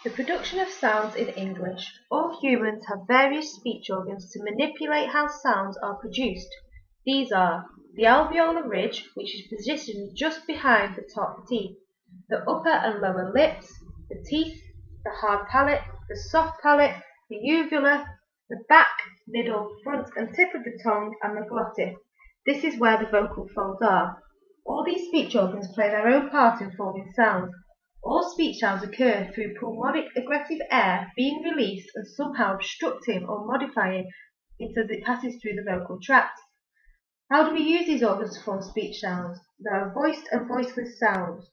The production of sounds in English. All humans have various speech organs to manipulate how sounds are produced. These are the alveolar ridge, which is positioned just behind the top teeth, the upper and lower lips, the teeth, the hard palate, the soft palate, the uvula, the back, middle, front and tip of the tongue, and the glottis. This is where the vocal folds are. All these speech organs play their own part in forming sounds. All speech sounds occur through pulmonic aggressive air being released and somehow obstructing or modifying it as it passes through the vocal tract. How do we use these organs to form speech sounds? There are voiced and voiceless sounds.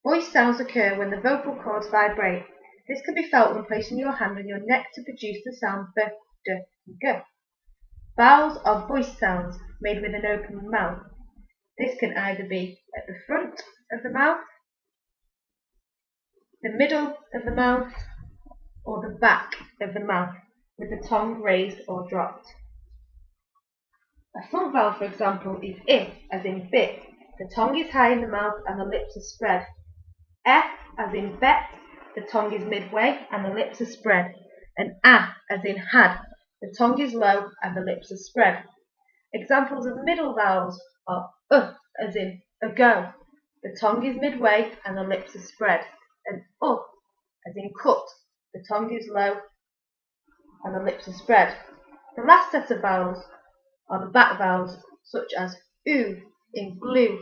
Voiced sounds occur when the vocal cords vibrate. This can be felt when placing your hand on your neck to produce the sound b, d, and g. Vowels are voiced sounds made with an open mouth. This can either be at the front of the mouth, the middle of the mouth, or the back of the mouth, with the tongue raised or dropped. A front vowel, for example, is I, as in bit. The tongue is high in the mouth and the lips are spread. F, as in bet. The tongue is midway and the lips are spread. And A, as in had. The tongue is low and the lips are spread. Examples of middle vowels are as in ago. The tongue is midway and the lips are spread. And as in cut. The tongue is low and the lips are spread. The last set of vowels are the back vowels, such as oo in glue.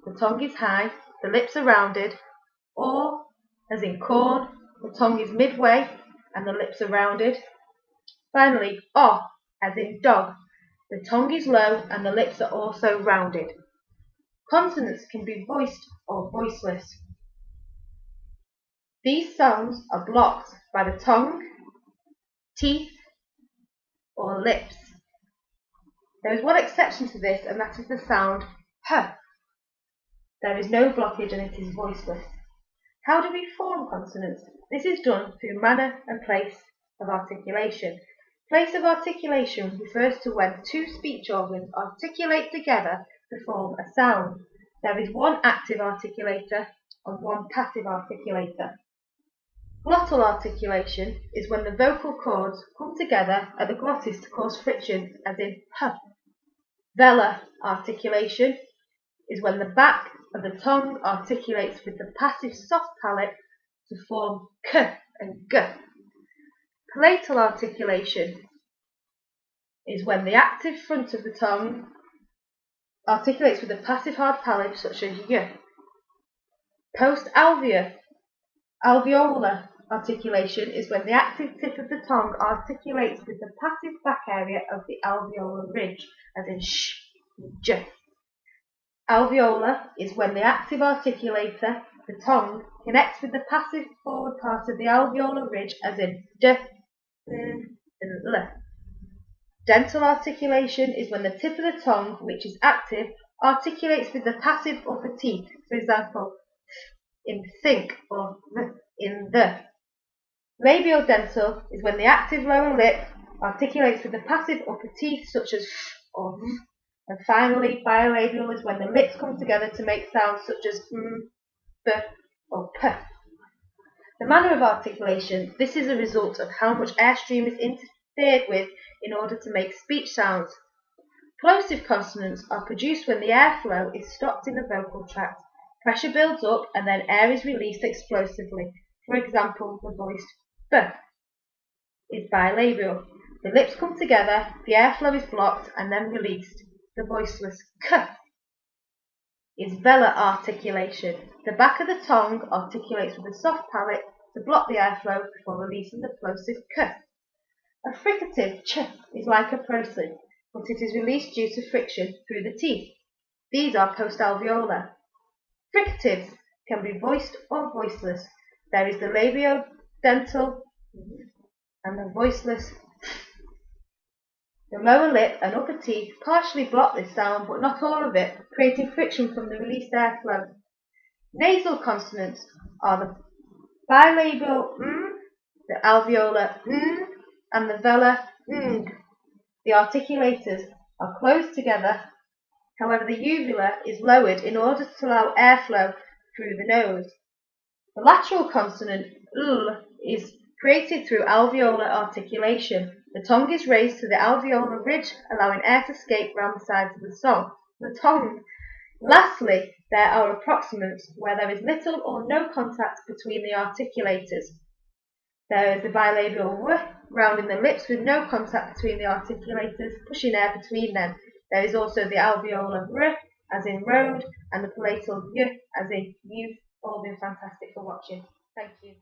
The tongue is high, the lips are rounded. Or, as in corn, the tongue is midway and the lips are rounded. Finally, as in dog. The tongue is low and the lips are also rounded. Consonants can be voiced or voiceless. These sounds are blocked by the tongue, teeth, or lips. There is one exception to this, and that is the sound p. There is no blockage and it is voiceless. How do we form consonants? This is done through manner and place of articulation. Place of articulation refers to when two speech organs articulate together to form a sound. There is one active articulator and one passive articulator. Glottal articulation is when the vocal cords come together at the glottis to cause friction, as in h. Velar articulation is when the back of the tongue articulates with the passive soft palate to form k and g. Palatal articulation is when the active front of the tongue articulates with the passive hard palate, such as y. Post-alveolar articulation is when the active tip of the tongue articulates with the passive back area of the alveolar ridge, as in sh and j. Alveolar is when the active articulator, the tongue, connects with the passive forward part of the alveolar ridge, as in d and l. Dental articulation is when the tip of the tongue, which is active, articulates with the passive upper teeth, for example, in think or in the. Labiodental is when the active lower lip articulates with the passive upper teeth, such as f or v. And finally, bilabial is when the lips come together to make sounds such as b or p. The manner of articulation. This is a result of how much airstream is interfered with in order to make speech sounds. Plosive consonants are produced when the airflow is stopped in the vocal tract. Pressure builds up and then air is released explosively. For example, the voiced b is bilabial. The lips come together, the airflow is blocked and then released. The voiceless k is velar articulation. The back of the tongue articulates with a soft palate to block the airflow before releasing the plosive k. A fricative ch is like a plosive, but it is released due to friction through the teeth. These are postalveolar. Fricatives can be voiced or voiceless. There is the labiodental and the voiceless. The lower lip and upper teeth partially block this sound, but not all of it, creating friction from the released airflow. Nasal consonants are the bilabial the alveolar and the velar ng. The articulators are closed together. However, the uvula is lowered in order to allow airflow through the nose. The lateral consonant l is created through alveolar articulation. The tongue is raised to the alveolar ridge, allowing air to escape round the sides of the tongue. Lastly, there are approximants where there is little or no contact between the articulators. There is the bilabial w, rounding the lips with no contact between the articulators, pushing air between them. There is also the alveolar r, as in road, and the palatal y, as in youth. All been fantastic for watching. Thank you.